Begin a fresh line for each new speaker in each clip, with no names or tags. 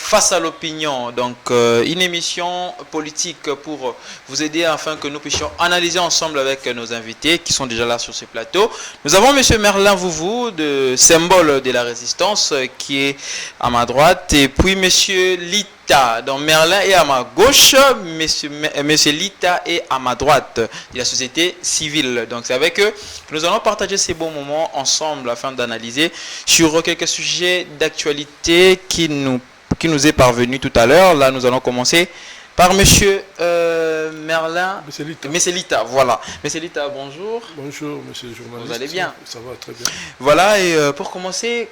Face à l'opinion, donc une émission politique pour vous aider afin que nous puissions analyser ensemble avec nos invités qui sont déjà là sur ce plateau. Nous avons Monsieur Merlin Vouvou, de symbole de la résistance, qui est à ma droite, et puis Monsieur Lita. Donc Merlin est à ma gauche, Monsieur Lita est à ma droite, de la société civile. Donc c'est avec eux que nous allons partager ces bons moments ensemble afin d'analyser sur quelques sujets d'actualité qui nous est parvenu tout à l'heure. Là, nous allons commencer par Monsieur Merlin. Monsieur Lita, voilà. Monsieur Lita, bonjour.
Bonjour, Monsieur le journaliste.
Vous allez bien?
Ça va très bien.
Voilà, et pour commencer,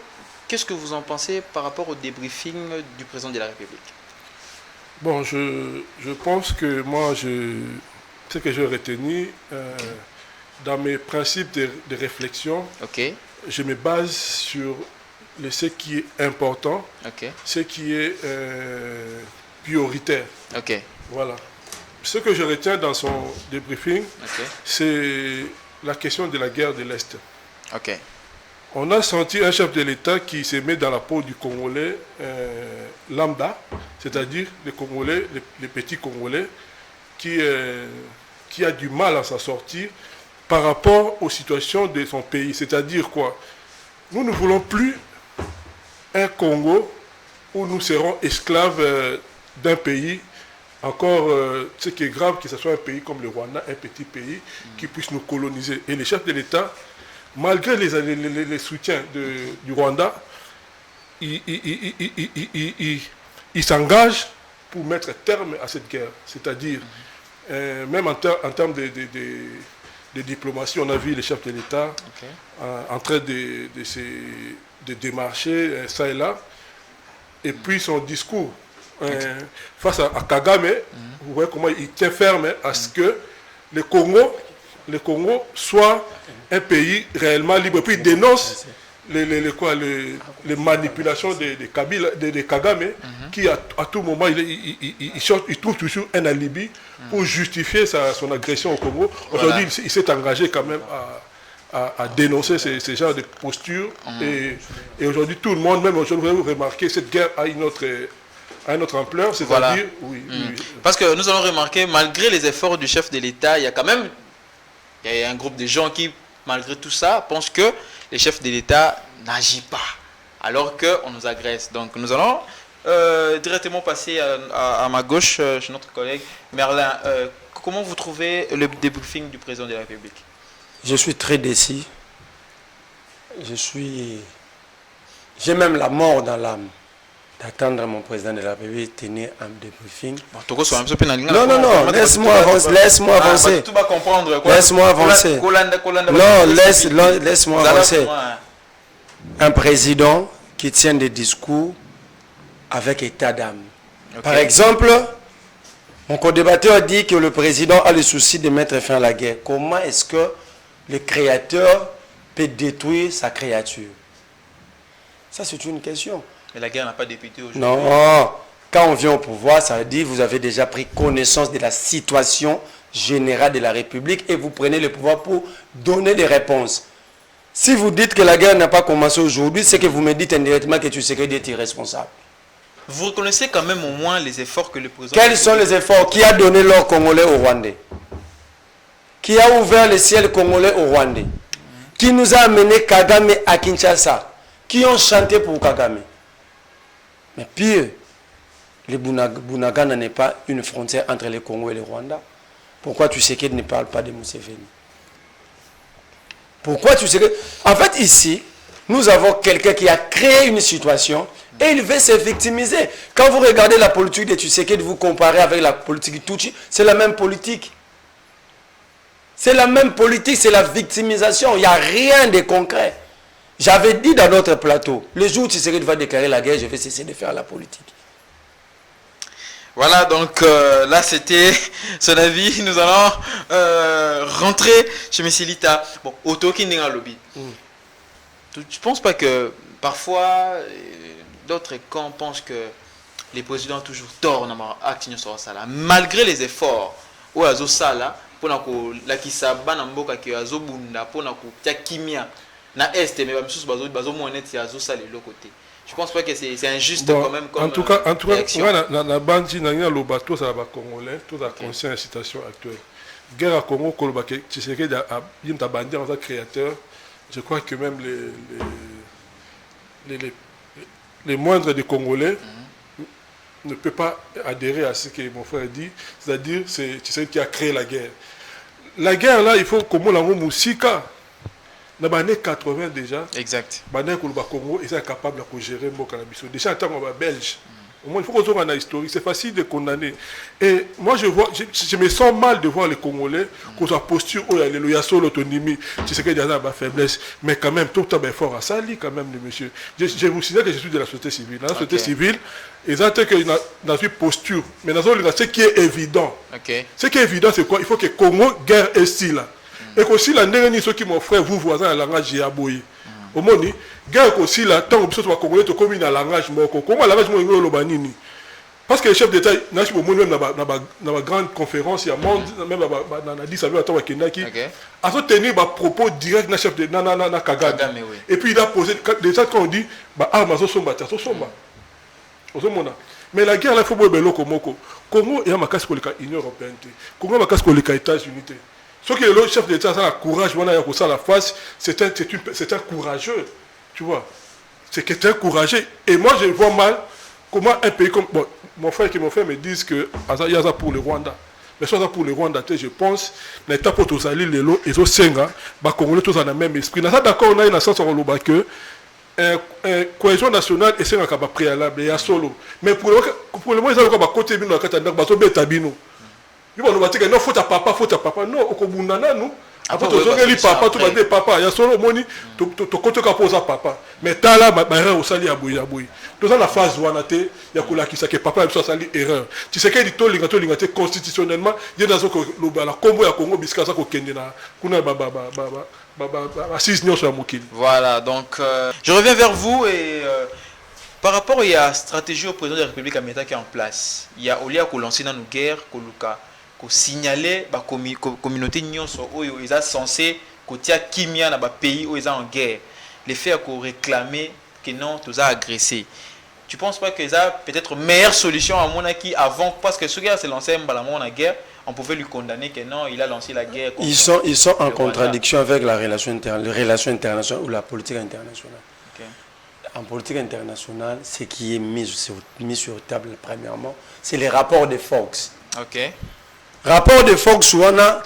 qu'est-ce que vous en pensez par rapport au débriefing du président de la République?
Bon, je pense que moi, ce que j'ai retenu dans mes principes de réflexion, je me base sur ce qui est important, ce qui est prioritaire. Voilà. Ce que je retiens dans son débriefing, c'est la question de la guerre de l'Est. On a senti un chef de l'État qui se met dans la peau du Congolais lambda, c'est-à-dire les Congolais, les petits Congolais, qui a du mal à s'en sortir par rapport aux situations de son pays. C'est-à-dire quoi? Nous ne voulons plus un Congo où nous serons esclaves d'un pays. Encore, ce qui est grave, que ce soit un pays comme le Rwanda, un petit pays qui puisse nous coloniser. Et les chefs de l'État, malgré les soutiens du Rwanda, ils s'engagent pour mettre terme à cette guerre. C'est-à-dire, même en termes de diplomatie, on a vu les chefs de l'État en train de démarcher ça et là. Et puis son discours face à Kagame, vous voyez comment il tient ferme à ce que le Congo soit un pays réellement libre. Et puis il dénonce les manipulations de Kagame, qui à tout moment il trouve toujours un alibi pour justifier son agression au Congo. Aujourd'hui, il s'est engagé quand même à dénoncer ces genres de postures. Et aujourd'hui, tout le monde, même aujourd'hui, vous remarquez, cette guerre a une autre ampleur, c'est-à-dire...
Parce que nous allons remarquer, malgré les efforts du chef de l'État, il y a quand même un groupe de gens qui, malgré tout ça, pensent que les chefs de l'État n'agissent pas, alors qu'on nous agresse. Donc nous allons directement passer à ma gauche, chez notre collègue Merlin. Comment vous trouvez le débriefing du président de la République?
Je suis très déçu. J'ai même la mort dans l'âme d'attendre mon président de la République tenir un débriefing. Non, laisse-moi avancer. Laisse-moi avancer. Non, laisse-moi avancer. Un président qui tient des discours avec état d'âme. Par exemple, mon co-débatteur dit que le président a le souci de mettre fin à la guerre. Comment est-ce que le créateur peut détruire sa créature? Ça, c'est une question.
Mais la guerre n'a pas débuté aujourd'hui.
Non. Quand on vient au pouvoir, ça veut dire que vous avez déjà pris connaissance de la situation générale de la République et vous prenez le pouvoir pour donner des réponses. Si vous dites que la guerre n'a pas commencé aujourd'hui, c'est que vous me dites indirectement que tu sais d'être irresponsable.
Vous reconnaissez quand même au moins les efforts que le président...
Quels sont les efforts? Qui a donné l'or congolais au Rwandais? Qui a ouvert le ciel congolais au Rwandais? Qui nous a amené Kagame à Kinshasa? Qui ont chanté pour Kagame? Mais pire, le Bunagana n'est pas une frontière entre le Congo et le Rwanda. Pourquoi tu sais qu'il ne parle pas de Museveni? Pourquoi tu sais que... En fait, ici, nous avons quelqu'un qui a créé une situation et il veut se victimiser. Quand vous regardez la politique de Tshisekedi, vous comparez avec la politique de Tutsi, c'est la même politique. C'est la même politique, c'est la victimisation. Il n'y a rien de concret. J'avais dit dans notre plateau, le jour où Tshisekedi va déclarer la guerre, je vais cesser de faire la politique.
Voilà, donc là c'était son avis. Nous allons rentrer chez M. Lita. Bon, auto qui n'est pas lobby. Tu ne penses pas que parfois d'autres camps pensent que les présidents ont toujours tort dans la malgré les efforts où ils ont ça là pour la kisaba na mboka ki azobunda pour na kimia na est mais même sous bazo monet ya zo ça le côté Je pense pas que c'est injuste
bon,
quand même comme
en tout cas,
réaction.
na bandi na le bateau ça va congolais, tout la conscience de la situation actuelle. Guerre à Congo, Kolobake, Tshisekedi a bandi en tant que créateur. Je crois que même les moindres des Congolais ne peuvent pas adhérer à ce que mon frère dit, c'est-à-dire c'est Tshisekedi qui a créé la guerre. La guerre là, il faut comme la Moussika. Dans les années 80 déjà,
exact.
Le Congo est capable de gérer le cannabis. Déjà, en tant que Belge, au moins, il faut qu'on soit dans la historique. C'est facile de condamner. Et moi, je me sens mal de voir les Congolais, qu'on soit posture, où il y a sur l'autonomie, tu sais qu'il y a ma faiblesse, mais quand même, tout le temps, fort à Sali, quand même, le monsieur. Je vous signale que je suis de la société civile. Dans la société civile, ils ont dans une posture, mais dans ce qui est évident. Ce qui est évident, c'est quoi? Il faut que le Congo guerre ici, là. Et aussi, la dernière chose qui mon frère, vous voisin, la langage Jiaboui. Au moins, guerre aussi, là, tant que vous êtes Congolais, comme une langage Moko. Comment la langage Moko? Parce que les chefs d'État, même dans la grande conférence, il y a même dans la 10 avril, à Kendaki, a tenu un propos direct dans le chef de Kagame. Et puis il a posé, déjà quand on dit, Armazo Somba, Somba. Mais la guerre, là, il faut voir Beloko Moko. Congo, il y a ma casse pour l'Union européenne. Congo, il y a ma casse pour les États-Unis. Ce que le chef d'État a le courage, à la face, c'est un courageux, tu vois. C'est quelqu'un courageux. Et moi, je vois mal comment un pays comme... Bon, mon frère me disent que il y a ça pour le Rwanda. Mais ça pour le Rwanda, je pense, l'État pour tous les lots, ils ont 5 ans, les Congolais tous dans le même esprit. Nous sommes d'accord, on a une sens que cohésion nationale est un préalable, il y a solo. Mais pour le moment, ils ont un côté de la il va nous dire non, faut ta papa, non, au Kobundana, nous. Après, tu as papa, tu vas dire papa, il y a solo moni, tu comptes poser papa. Mais tu as là, erreur au sali à bouille. Tu as la phase où on a été, il y a qui sait que papa a sali erreur. Tu sais qu'il dit constitutionnellement, il y a dans la combo à Congo, biscuit, ça qu'on kendena, qu'on a
voilà, donc je reviens vers vous et par rapport à la stratégie au président de la République américaine qui est en place, il y a au lieu de lancer dans nos guerres, de signaler la communauté où ils sont censés que Kimia dans le pays où ils sont en guerre, les faire réclamer que non, tous a agressé. Tu ne penses pas que ça peut-être meilleure solution à mon qui avant, parce que ce gars s'est lancé en guerre, on pouvait lui condamner que non, il a lancé la guerre.
Ils sont en contradiction avec la relation internationale ou la politique internationale. En politique internationale, ce qui est mis sur table premièrement, c'est les rapports de Fox. Rapport de Fox,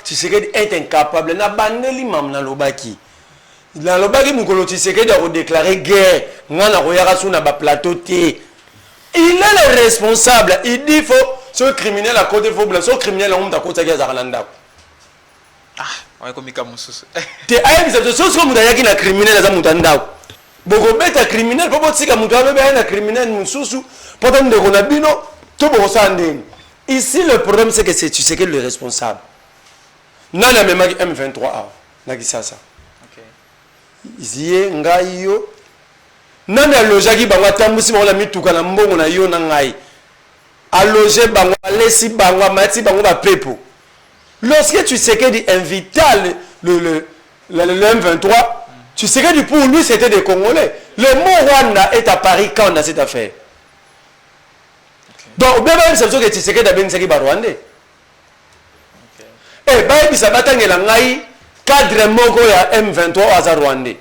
tu sais est incapable. Na bandeli mam na lobaki. Na lobaki mukolo tu sais que déclarer guerre. Ngana royara sur na ba plateau té. Il est le responsable. Il dit faut ce criminel à côté faut blanc. Ce criminel on t'a côté ya Zalanda.
Ah, on est comme Kamusus.
Te ayi biso so so mutaya ki na criminel za mutanda. Boko beta criminel popo tsika mutaba be na criminel mususu. Poto ndeko na bino to boko sandeni. Ici, le problème, c'est que tu sais que le responsable. Non, il y a même M23A. Nagisasa. Ici, il y a non, il y a le jagi bangwa tambusi bangwa mi tukana mbongo na yo na ngai. A loger bangwa lesi bangwa mati bangwa ba pepo. Lorsque tu sais que dit invita le M23, tu sais que pour lui c'était des Congolais. Le mot Rwanda est à Paris quand on a cette affaire. Donc, même si tu sais que tu sais que tu es Rwandais. Et bien, ça va être cadre moko ya M23 à Rwandais.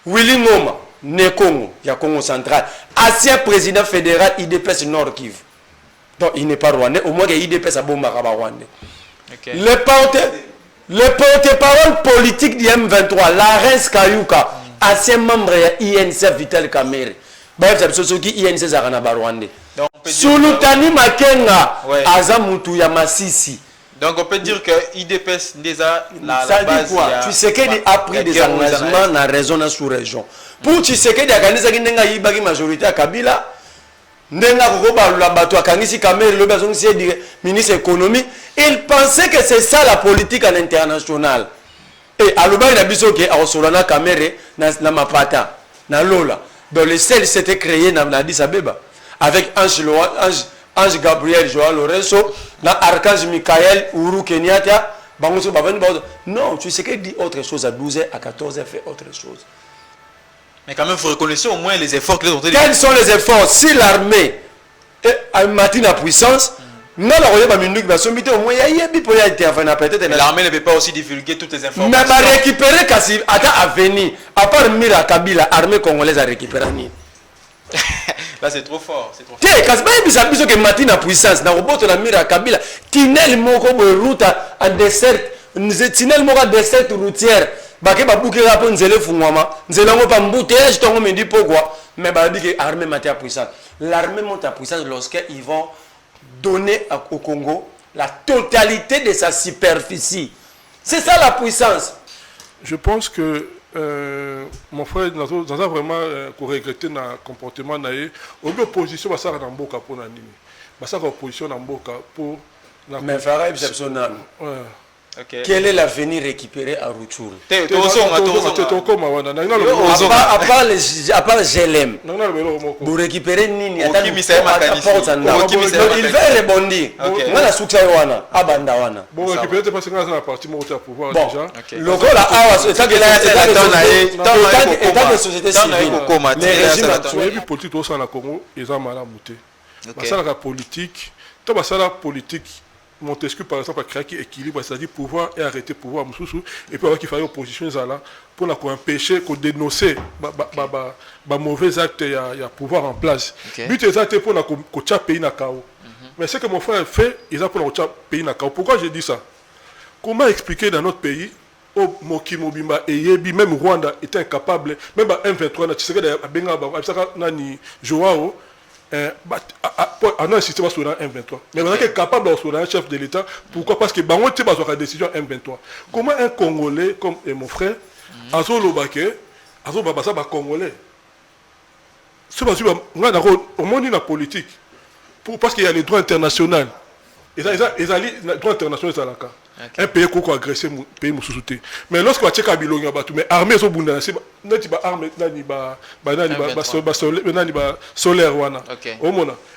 Willy Ngoma, né Congo, il y a Congo central. Ancien président fédéral IDPS Nord Kivu. Donc, il n'est pas Rwandais. Au moins, IDPS a bomba Rwandais. Le porte-parole politique du M23, Laurence Kayuka, ancien membre de INC Vital Kamerhe. Ben, c'est ce qui INC Zarana Rwandais. Sulutani Makenga, Azamutu Yamasisi.
Donc on peut dire que IDPS déjà la base.
Tu sais qu'il a pris des engagements dans la région et sous-région. Pour tu sais qu'il y a une majorité à Kabila, il ministre économie, il pensait que c'est ça la politique à l'international. Et à l'Oba, il a dit que Solana Kamere n'a pas na Lola. Donc le sel s'était créé dans Addis Abeba avec Ange Gabriel Joao Lorenzo, Archange Michael, Uhuru Kenyatta, non, tu sais qu'il dit autre chose à 12h, à 14h, fait autre chose.
Mais quand même, vous reconnaissez au moins les efforts que les autorités...
Quels sont les efforts? Si l'armée a maintenu la puissance, non, l'armée ne
peut pas aussi divulguer toutes les informations.
Mais va récupérer kasi à venir. À part Mira Kabila, l'armée congolaise a récupéré.
Là, c'est trop fort. C'est trop fort.
Kasi ba bisa biso que maintenu la puissance na roboto na Mira Kabila, tunnel moko route à dessert, tunnel moko dessert routière. Bake babukela po nzele fungwama, nzela ngo pa mbouteillage tongo me dit pourquoi, mais ba dit que l'armée monte à puissance. L'armée monte à puissance lorsqu'ils vont donner au Congo la totalité de sa superficie. C'est ça la puissance.
Je pense que mon frère dans un vraiment qu'on regretté dans le comportement naïe, au lieu opposition va ça dans Mboka pour nani. Va ça opposition dans Mboka pour
mais faire exceptionnel.
Okay.
Quel est l'avenir récupéré à Rutshuru? À part GLM, vous récupérez Nini. Il va rebondir. Moi, la souksa wana, abanda wana.
Bon, récupérer parce que dans la partie où tu as pouvoir déjà.
Le gars là, état de société civile. Les régimes
actuels politique au sein de la Congo, ils ont mal à monter. Ça la politique, toi ça la politique. Montesquieu par exemple a créé un équilibre, c'est-à-dire pouvoir et arrêter pouvoir et puis qu'il fallait opposition pour empêcher qu'on dénoncer mauvais actes il y a pouvoir en place. But les actes pour qu'on pays na chaos. Mais ce que mon frère fait, ils ont pour qu'on pays na chaos. Pourquoi je dis ça? Comment expliquer dans notre pays Moki Mobimba et Yebi, même Rwanda était incapable, même M23 tu sais que Benga nani Joao on a insisté sur le M23. Mais on est capable de un chef de l'État. Pourquoi? Parce que on a la décision M23. Comment un Congolais comme mon frère, Azo Lobake, Azo Babasa, Congolais, au monde de la politique, parce qu'il y a les droits internationaux. Les droits internationaux, un pays qui a agressé un pays qui mais lorsqu'on a checké Bilongi, mais armée sont bunda, c'est armée solaire wana.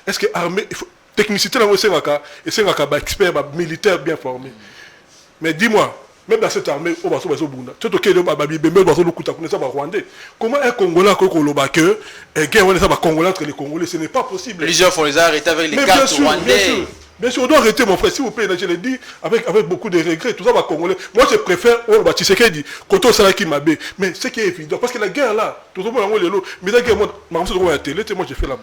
Est-ce que armée technicité là c'est un expert militaire bien formé. Mais dis-moi, même dans cette armée, on va se bunda. Tout ok le babi bembe va se le kuta connaître ça rwandais. Comment un Congolais ko loba que guerre on est ça Congolais entre les Congolais, ce n'est pas possible.
Plusieurs font les arrêter avec les cartes rwandais.
Bien sûr, on doit arrêter mon frère, s'il vous plaît, je l'ai dit avec beaucoup de regrets, tout ça va Congolais. Moi je préfère, tu sais qu'il dit, quand on s'est qui m'a bé, mais ce qui est évident, parce que la guerre là, tout le monde a le lot, mais la guerre, moi j'ai télé, moi j'ai fait la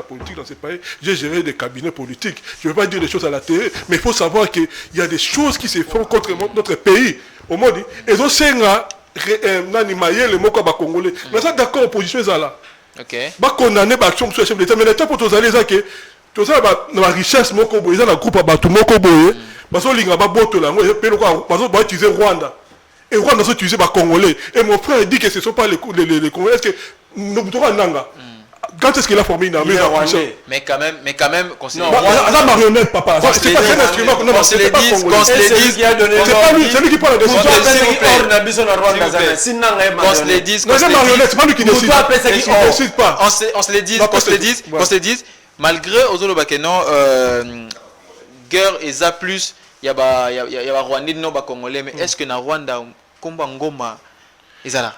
politique dans ces pays, j'ai géré des cabinets politiques, je ne veux pas dire des choses à la télé, mais il faut savoir qu'il y a des choses qui se font contre notre pays. Au monde, ils ont sénat, nanimaye le mot comme Congolais, mais ça d'accord, opposition est là. Ok. Bah condamner l'action sur le chef d'État, mais l'État pour tous aller ça que tout ça la richesse moko boye na groupe ba tout moko boye baso linga ba boto la ngo pe loko baso ba utiliser Rwanda et Rwanda so utiliser ba Congolais et mon frère dit que ce sont pas les Congolais. Est-ce que nous devons nanga quand est-ce qu'il a formé une armée rwandais?
Mais quand même considérez
la marionnette papa c'est pas un instrument qu'on
se le dise
c'est pas lui, c'est lui qui parle de ça.
On se le dise,
c'est pas lui qui décide.
On se le dise. Malgré Ozolobake non guerre eza plus il y a Rwandais non ba Congolais, mais est-ce que na Rwanda komba ngoma ezala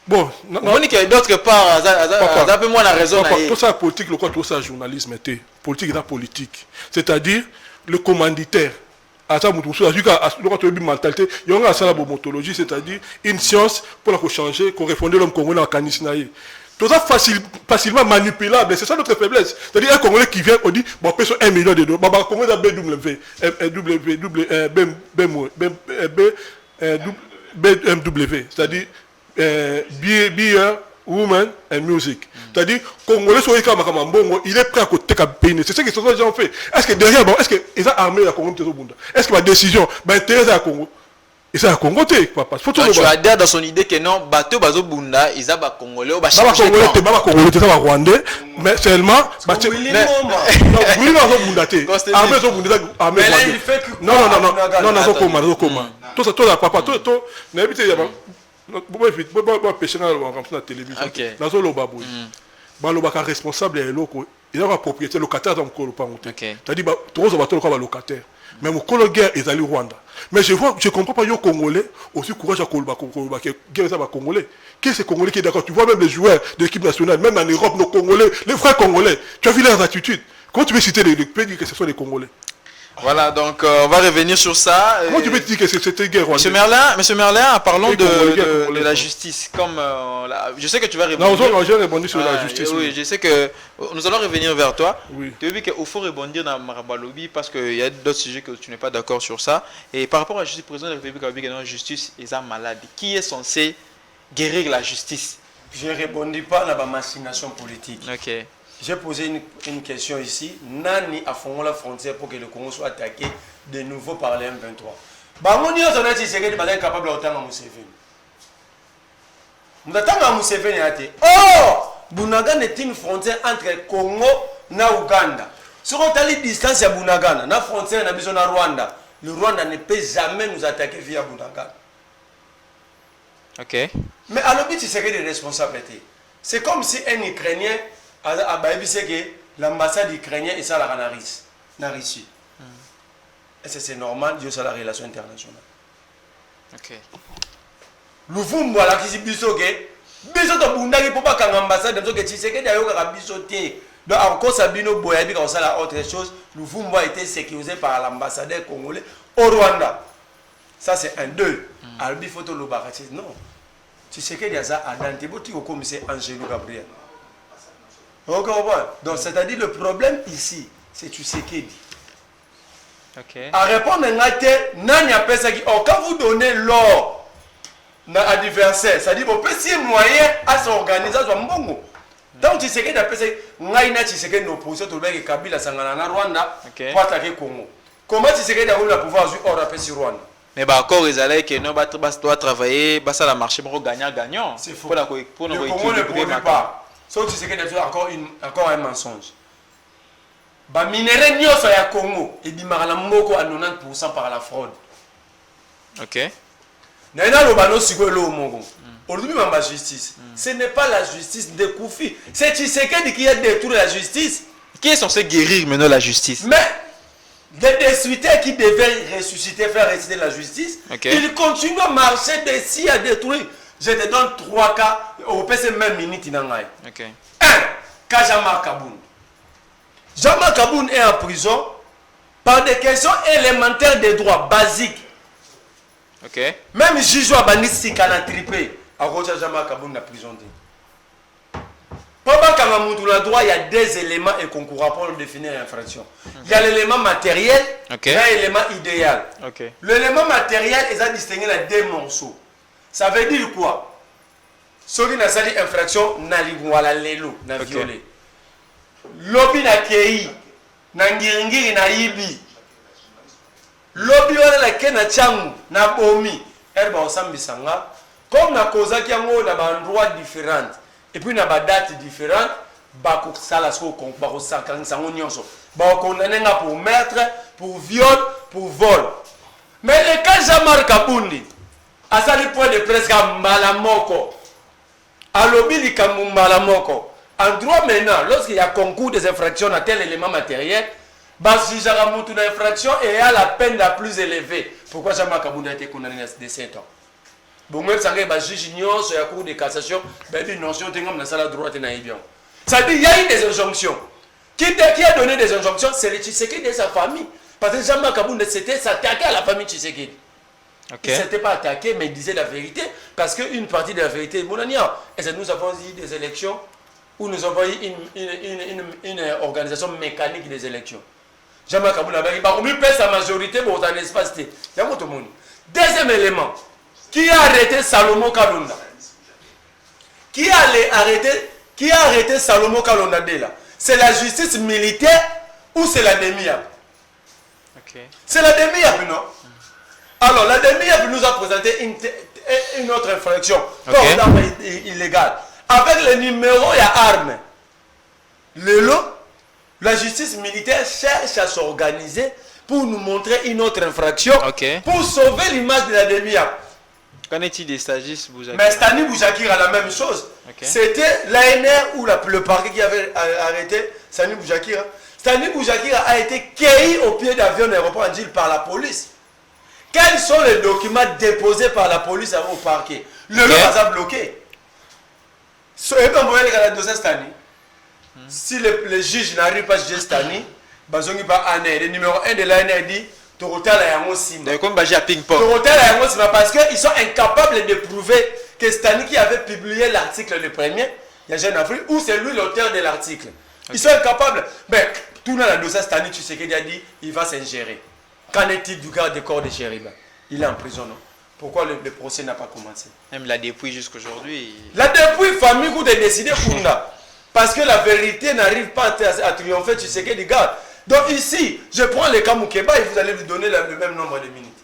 bon
on dit que d'autre part ça peu moins la raison
tout ça politique, le quoi tout ça journalisme était politique est politique, c'est-à-dire le commanditaire à ça mutu so ajuka le quoi tu mentalité il y a ça la bomotologie, c'est-à-dire une science pour la changer qu'on refonder l'homme congolais en canisnaï. Tout ça facilement manipulable, c'est ça notre faiblesse. C'est-à-dire un Congolais qui vient, on dit, bon, paye 1 million de dollars, bah, Congolais BMW, c'est-à-dire beer, woman and music. C'est-à-dire, Congolais sont il est prêt à côté de pays. C'est ce que ces gens ont fait. Est-ce que derrière, est-ce qu'ils ont armé la Congo? Est-ce que ma décision, intéresse à Congo? Et ça a Congo, papa.
Tu adhères dans son idée que non, bateau bazo bunda, ils ont Congolais,
Congolais, c'est pas Rwandais, mais seulement. Non, tout ça, tout ça, papa, tout, n'habitez pas. Pêcher dans la télévision. Dans le babou. Le responsable est local. Il y a un propriétaire locataire dans le colo. C'est-à-dire, tous les bateaux sont locataires. Mais mon colo guerre est allé au Rwanda. Mais je ne comprends pas les Congolais, aussi courage à Congolais, Congolais. Qui est ce Congolais qui est d'accord? Tu vois même les joueurs de l'équipe nationale, même en Europe, nos Congolais, les vrais Congolais, tu as vu leurs attitudes. Comment tu veux citer les pays dire que ce sont les Congolais?
Voilà, donc on va revenir sur ça.
Comment tu peux dire que c'était une guerre?
Monsieur Merlin, parlons de la justice. Comme, je sais que tu vas répondre.
Non, j'ai répondu sur la justice.
Oui, je sais que nous allons revenir vers toi.
Oui.
Tu as vu qu'il faut rebondir dans Marabalobi parce qu'il y a d'autres sujets que tu n'es pas d'accord sur ça. Et par rapport à la justice, le président de la République a dit que la justice est malade. Qui est censé guérir la justice?
Je ne répondis pas à la machination politique.
Ok.
J'ai posé une question ici. Nani a fondé la frontière pour que le Congo soit attaqué de nouveau par les M23. Bamoni on a dit que c'est capable d'autant à Museveni. Nous attendons à Museveni. Oh, Bunagana est une frontière entre Congo et Ouganda. Si on a la distance à Bunagana, la frontière à Rwanda, le Rwanda ne peut jamais nous attaquer via Bunagana.
Ok.
Mais à l'objet, c'est que des responsabilités. C'est comme si un Ukrainien a dit que l'ambassade ukrainienne est ça la Russie. Et c'est normal, Dieu c'est la relation internationale.
Ok.
Luvumbu ala kisi biso ke biso to bundaki pour pas qu'en ambassade de que tu sais que d'ailleurs ka biso té. Donc encore Sabino Boyabi quand ça la autre chose, Luvumbu a été sécurisé par l'ambassadeur congolais au Rwanda. Ça c'est un deux. Albi photo lo bakati non. Tu sais que il y a ça à Dantebo tu comme c'est Angelo Gabriel. Donc c'est-à-dire le problème ici, c'est tu sais qu'il dit.
Okay.
À répondre à nani appelle ça qui quand vous donnez l'or à adversaire, c'est-à-dire vous pouvez moyen à s'organiser à mbongo. Donc tu sais qu'il appelle ça ngaina tu sais que nos oppositions tout le Kabila sangana na Rwanda pour attaquer Congo. Comment tu sais qu'il a le pouvoir jouer hors appel sur Rwanda?
Mais bah encore ils allaient que non doit travailler, bah ça la marché pour gagnant.
C'est faux.
Pour
le Congo ne produit pas. Sauf tu sais qu'il y a encore un mensonge. Ba minerai nyoso ya Congo et bimara moko à 90% par la fraude.
OK.
Naina lobano sigolo mongo. Aujourd'hui même la justice. Ce n'est pas la justice de Koufi, c'est Tshisekedi qui a détruit la justice.
Qui est censé guérir maintenant la justice?
Mais les destructeurs qui devaient ressusciter, faire ressusciter la justice, ils continuent à marcher d'ici à détruire. Je te donne 3 cas au PC même minute nangai.
OK.
1. Kajama Kaboun. Jean-Marc Kaboun est en prison par des questions élémentaires des droits basiques.
OK.
Même juge a banni si kana tripé à Rocha Jean-Marc Kaboun en prison. Pendant qu'il y a droit, il y a des éléments et concours pour définir l'infraction. Il y a l'élément matériel et l'élément idéal. L'élément matériel est à distinguer les deux morceaux. Ça veut dire quoi? Celui qui a sali infraction n'a pas lelo, n'a violé. Lobby na kei, na ngiringiri na ibi. Lobby wana la kena changu na bomi. Erba osambi sanga. Comme na koza ki yango na ba endroits différents et puis na ba dates différentes, ba ko sala so ko ba ko sakang sango nyonso. Ba ko nanenga pour meurtre, pour viol, pour vol. Mais le cas Jean-Marc Kabundi a sali point de presque malamoko. A lobby li malamoko. En droit maintenant, lorsqu'il y a concours des infractions à tel élément matériel, il y a une infraction et il y a la peine la plus élevée. Pourquoi Jean-Marc Kabounda a été condamné de 7 ans? Bon, même si il juge sur la cour de cassation, il y a une notion de la droite et de ça dit qu'il y a eu des injonctions. Qui a donné des injonctions? C'est le Tshisekedi et sa famille. Parce que Jean-Marc Kabounda s'attaquait à la famille Tshisekedi. Il ne s'était pas attaqué, mais il disait la vérité. Parce qu'une partie de la vérité, et nous avons eu des élections où nous avons eu une organisation mécanique des élections. Jean-Marc Kabounda a dit que sa majorité pour un espace. Deuxième élément, qui a arrêté Salomon Kalonda? Qui a arrêté Salomon Kalonda? C'est la justice militaire ou c'est la DEMIAP? C'est la DEMIAP, non? Alors, la DEMIAP nous a présenté une autre infraction, illégale. Avec le numéro et armes. La justice militaire cherche à s'organiser pour nous montrer une autre infraction pour sauver l'image de la DEMIAP.
Qu'en est-il des stagistes Boujakira?
Mais Stani Boujakira a la même chose. C'était l'ANR ou le parquet qui avait arrêté Stani Boujakira. Stani Boujakira a été cueilli au pied d'avion d'aéroport en Gilles par la police. Quels sont les documents déposés par la police au parquet? Le lot a bloqué. Si les juges n'arrivent pas à juger cette année, le numéro 1 de l'année dit parce qu'ils sont incapables de prouver que Stani qui avait publié l'article le premier, il y a Jeune Afrique, ou c'est lui l'auteur de l'article. Ils sont incapables. Mais tout dans la dossier Stani, tu sais qu'il a dit, il va s'ingérer. Qu'en est-il du garde des corps de Chériba? Il est en prison, non? Pourquoi le procès n'a pas commencé?
Même la dépouille jusqu'aujourd'hui.
La dépouille, famille, vous avez décidé pour nous. Parce que la vérité n'arrive pas à triompher, tu sais qu'il garde. Donc ici, je prends le cas Moukeba et vous allez lui donner le même nombre de minutes.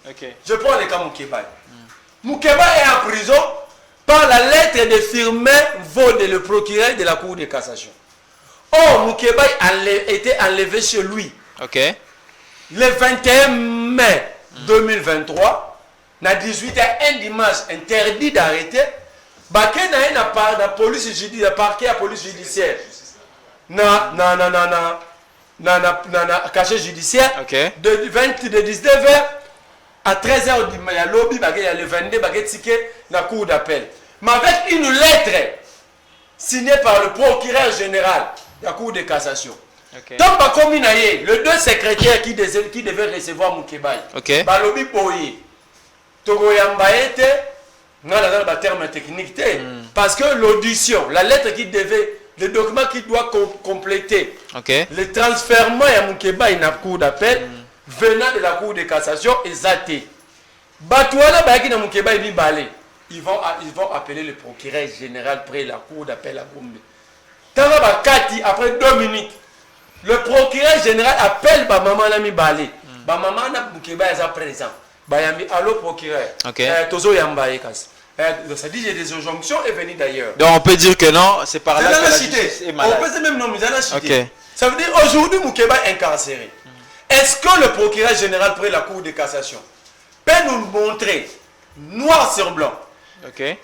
Je prends le cas Moukeba. Moukeba est en prison par la lettre de Firmin Vaud, le procureur de la Cour de cassation. Or, Moukeba a été enlevé chez lui. Le 21 mai 2023, na 18h, un dimanche interdit d'arrêter. Baké na la police judiciaire, parquet à police judiciaire. Cachet judiciaire. De 19h à 13h du matin, lobby baguette, il y a le 22 baguette ticket dans la cour d'appel. Mais avec une lettre signée par le procureur général de la cour de cassation. Tant que comme le deux secrétaires qui devaient recevoir Moukeba, balobi boye, Togo Yambaete, non la terme technique, parce que l'audition, la lettre qui devait, le document qui doit compléter, le transfert à Moukeba dans la cour d'appel, venant de la cour de cassation, est zaté. Batouana Baki dans Moukeba et Balé. Ils vont appeler le procureur général près de la cour d'appel à Gombe. Après 2 minutes, le procureur général appelle maman Nami Balé. Maman Moukeba est présent. Bayami, allô procureur. Tozo Yambaye Kas. Ça dit j'ai des injonctions et venir d'ailleurs.
Donc on peut dire que non, c'est par là que la
justice est malade. On peut dire même non, mais dans la cité. Ça veut dire aujourd'hui Moukeba est incarcéré. Est-ce que le procureur général près de la cour de cassation peut nous montrer noir sur blanc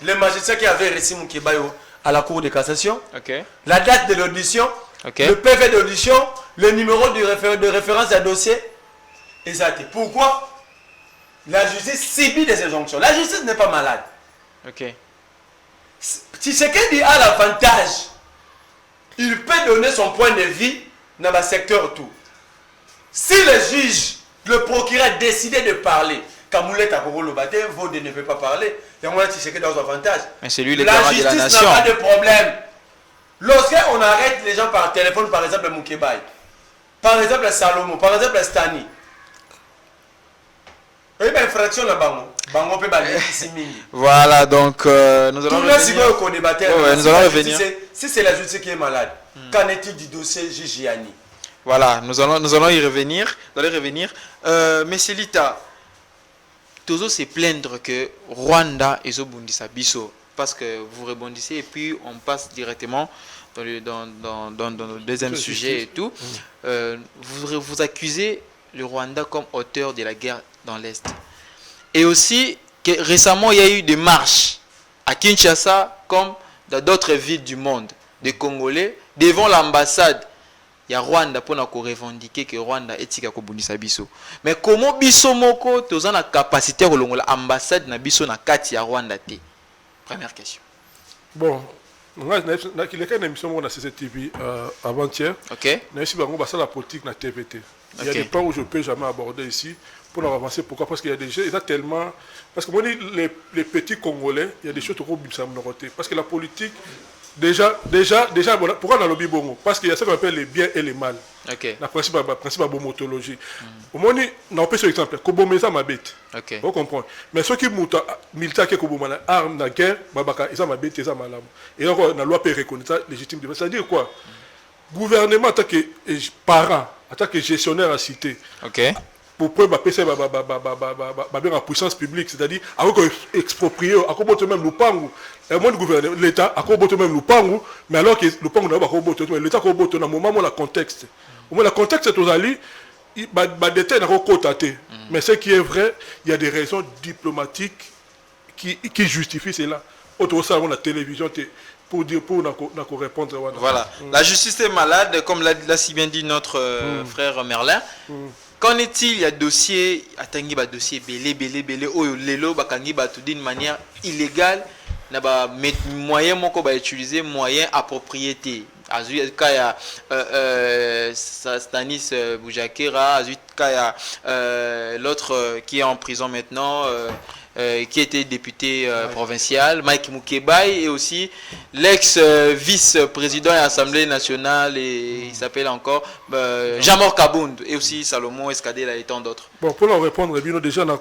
le magistrat qui avait reçu Moukeba à la cour de cassation, la date de l'audition, le PV d'audition, le numéro de référence d'un dossier? Et ça a été. Pourquoi la justice subit des injonctions? La justice n'est pas malade. Si ce qu'il dit a l'avantage, il peut donner son point de vue dans le secteur tout. Si le juge, le procureur a décidé de parler, Kamoulet Akoro Bate, Vaud ne peut pas parler, il y a moins de ce dans avantage.
Mais c'est lui le garant de la nation.
La justice n'a pas de problème. Lorsqu'on arrête les gens par téléphone, par exemple Moukeba, par exemple Salomon, par exemple Stani, il y a une infraction là-bas.
Voilà, donc nous allons revenir.
Si c'est la justice qui est malade, qu'en est-il du dossier Gigiani?
Voilà, nous allons y revenir. Mais Célita, Tozo se plaindre que Rwanda est au Bundisa Bisso, parce que vous rebondissez et puis on passe directement dans le deuxième sujet et tout. Vous accusez le Rwanda comme auteur de la guerre dans l'Est. Et aussi que récemment il y a eu des marches à Kinshasa comme dans d'autres villes du monde, des Congolais devant l'ambassade. Il y a Rwanda pour revendiquer que Rwanda est tika ko bundisa biso. Mais comment biso moko toza na capacité ko longola ambassade na biso na kati ya Rwanda te? Première question.
Bon, on a une émission on a CCTV avant-hier. Mais ici on va la politique na TVT. Il y a des points où je ne peux jamais aborder ici pour avancer. Pourquoi? Parce qu'il y a des gens, il y a tellement. Parce que moi, les petits Congolais, il y a des choses trop bizarres. Parce que la politique, déjà, pourquoi on a lobby bongo? Parce qu'il y a ce qu'on appelle les biens et les mal. La principe de bomotologie. Au moins, on peut sur l'exemple. Kobomeza ma bête. Vous comprenez? Mais ceux qui sont militaires qui ont des armes de guerre, ils ont ma bête, ils ont mal. Et donc, la loi peut reconnaître ça légitime. C'est-à-dire quoi? Gouvernement, en tant que parent, en tant que gestionnaire à cité. Pour preuve la puissance publique, c'est-à-dire exproprier, à même Lupangu, et moi le gouvernement, l'État, à même Lupangu, mais alors que Lupangu n'a pas l'État a un moment où le contexte. Au moins le contexte est aux alliés, il y a des détails côté. Mais ce qui est vrai, il y a des raisons diplomatiques qui justifient cela. Autre ça, la télévision, pour répondre.
Voilà. La justice est malade, comme l'a si bien dit notre frère Merlin. Qu'en est-il? Il y a dossier, attendez, dossier belé, oh, lelo, bakangi, tout d'une manière illégale, n'a pas moyen, mon ko, utiliser moyen approprié. Azuit Kaya Stanis Boujakera, Azuit Kaya l'autre qui est en prison maintenant, qui était député provincial, Mike Moukebaï, et aussi l'ex-vice-président de l'Assemblée nationale, et il s'appelle encore Jamor Kabound, et aussi Salomon Escadé et tant d'autres.
Bon, pour leur répondre, déjà, la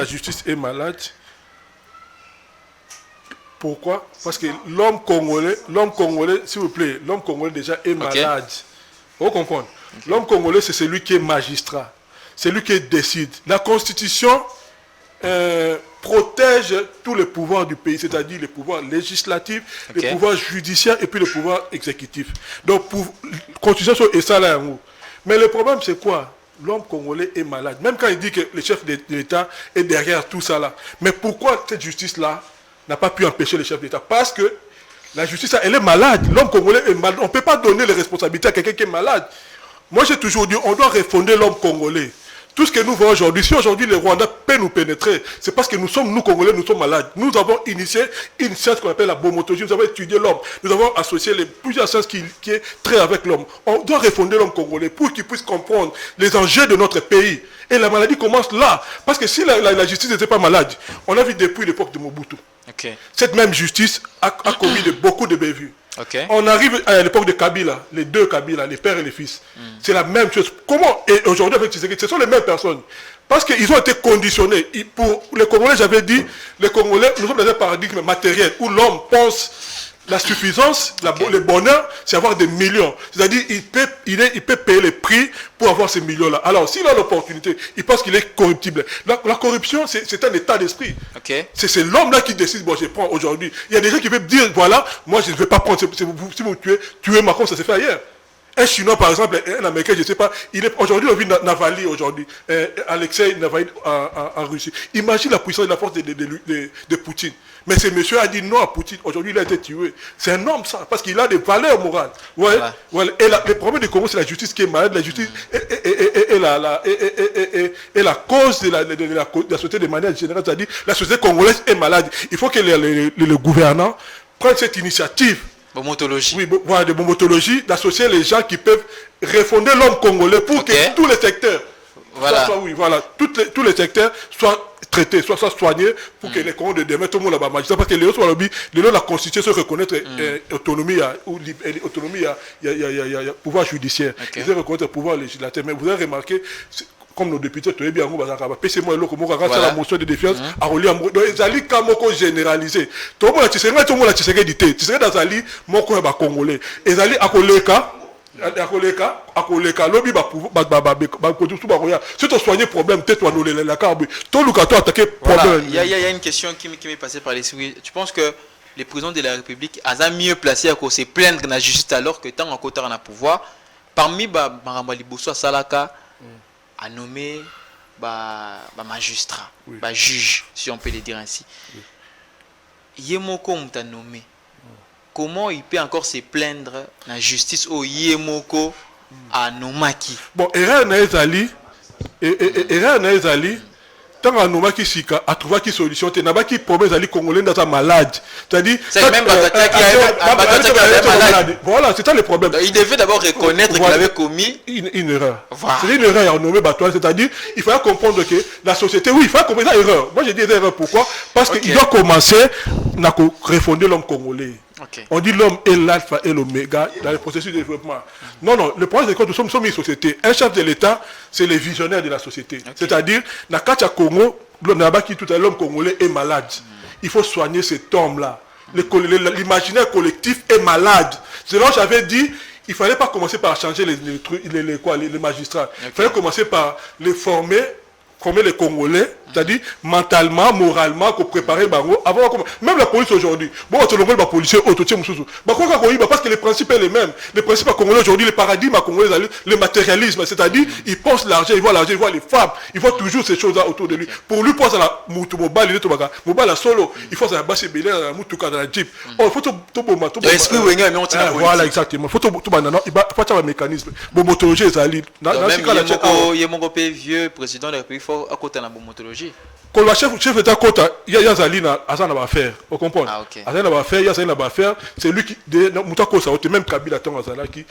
justice est malade. Pourquoi? Parce que l'homme congolais, s'il vous plaît, l'homme congolais déjà est malade. Vous comprenez? L'homme congolais, c'est celui qui est magistrat. C'est lui qui décide. La Constitution protège tous les pouvoirs du pays, c'est-à-dire les pouvoirs législatifs, les pouvoirs judiciaires et puis les pouvoirs exécutifs. Donc, pour Constitution est ça là. Mais le problème, c'est quoi? L'homme congolais est malade. Même quand il dit que le chef de l'État est derrière tout ça là. Mais pourquoi cette justice-là n'a pas pu empêcher le chef d'État? Parce que la justice, elle est malade. L'homme congolais est malade. On ne peut pas donner les responsabilités à quelqu'un qui est malade. Moi, j'ai toujours dit, on doit refonder l'homme congolais. Tout ce que nous voyons aujourd'hui, si aujourd'hui le Rwanda peut nous pénétrer, c'est parce que nous Congolais, nous sommes malades. Nous avons initié une science qu'on appelle la bomotologie. Nous avons étudié l'homme. Nous avons associé plusieurs sciences qui est très avec l'homme. On doit refonder l'homme congolais pour qu'il puisse comprendre les enjeux de notre pays. Et la maladie commence là. Parce que si la justice n'était pas malade, on a vu depuis l'époque de Mobutu. Cette même justice a commis beaucoup de bévues. On arrive à l'époque de Kabila, les deux Kabila, les pères et les fils. C'est la même chose. Comment? Et aujourd'hui, avec Tshisekedi, ce sont les mêmes personnes. Parce qu'ils ont été conditionnés. Pour les Congolais, j'avais dit, les Congolais, nous sommes dans un paradigme matériel où l'homme pense la suffisance, le bonheur, c'est avoir des millions. C'est-à-dire, il peut payer les prix pour avoir ces millions-là. Alors, s'il a l'opportunité, il pense qu'il est corruptible. La corruption, c'est un état d'esprit. C'est l'homme-là qui décide, bon, je prends aujourd'hui. Il y a des gens qui veulent dire, voilà, moi, je ne vais pas prendre, si vous tuez Macron, ça s'est fait ailleurs. Un Chinois, par exemple, un Américain, je ne sais pas, aujourd'hui, on vit Navalny, aujourd'hui, Alexei Navalny en Russie. Imagine la puissance et la force de Poutine. Mais ce monsieur a dit non à Poutine. Aujourd'hui, il a été tué. C'est un homme, ça, parce qu'il a des valeurs morales. Ouais, voilà. Et le problème du Congo, c'est la justice qui est malade. La justice est la cause de la société de manière générale. C'est-à-dire, la société congolaise est malade. Il faut que le gouvernant prenne cette initiative.
Bomotologie.
Oui, voilà, de bomotologie, d'associer les gens qui peuvent refonder l'homme congolais pour que tous les secteurs, tous les secteurs soient traités, soient soignés pour que les Congolais de demain, tout le monde là-bas magistrat. Parce que les autres, la Constitution se reconnaître autonomie, autonomie, il y a pouvoir judiciaire, ils se reconnaître le pouvoir législatif. Mais vous avez remarqué, comme nos députés, tu es bien, moi, la motion de défiance, à relier donc ils allaient comme généralisé. Tout le monde, tu serais d'édité, tu serais dans Ali, mon congolais. Ils allaient à Koleka, lobby, si tu soignes problème, peut-être toi, la carbe, tout le cas, attaquer problème.
Il y a une question qui m'est passée par l'esprit. Tu penses que les présidents de la République ont mieux placé à cause se plaindre de la justice alors que tant en côté on a pouvoir, parmi Marambali Bousso Salaka, a nommé magistrat, juge, si on peut le dire ainsi. Yemoko m'a nommé. Comment il peut encore se plaindre de la justice au Yemoko à Nomaki?
Bon, erreur Naezali, tant que Nomaki Sika a trouvé qui solution, tu n'as pas qui promet d'aller congolais dans un malade. C'est-à-dire,
c'est même Batata qui est malade.
Voilà, c'est ça le problème.
Il devait d'abord reconnaître qu'il avait commis
une erreur. Voilà. C'est une erreur à nommer Batouane, c'est-à-dire, il fallait comprendre que la société, oui, il fallait comprendre l'erreur. Moi, j'ai dit erreur, pourquoi? Parce qu'il doit commencer à refonder l'homme congolais. On dit l'homme est l'alpha et l'oméga dans le processus de développement. Non, le problème c'est que nous sommes une société. Un chef de l'État, c'est les visionnaires de la société. C'est-à-dire, dans le Congo, l'homme congolais est malade. Il faut soigner cet homme-là. L'imaginaire collectif est malade. C'est là que j'avais dit, il ne fallait pas commencer par changer les magistrats. Il fallait commencer par les former former les Congolais, c'est-à-dire mentalement, moralement, qu'on prépare Bango avant. Même la police aujourd'hui, bon, on le policier, parce que les principes sont les mêmes. Les principes congolais aujourd'hui, les paradigmes congolais, le matérialisme, c'est-à-dire, ils pensent l'argent, ils voient les femmes, ils voient toujours ces choses-là autour de lui. Pour lui, pour ça, la mobile, il est la solo, il faut ça, basse et belé, la moutouka dans la jeep. Il faut tout bon,
l'esprit où il y a un
voilà, exactement. Il faut tout banana, il faut un mécanisme. Bon, motologie, ça lit.
Il y a mon vieux président de la République, il faut à côté de la motologie.
Quand le chef d'État compte, il y a Zalina, Azan va faire. Vous comprenez? Azan va faire, il y a Zalina va faire. C'est lui qui, Moutako, ça même Kabila, tant Azalaki,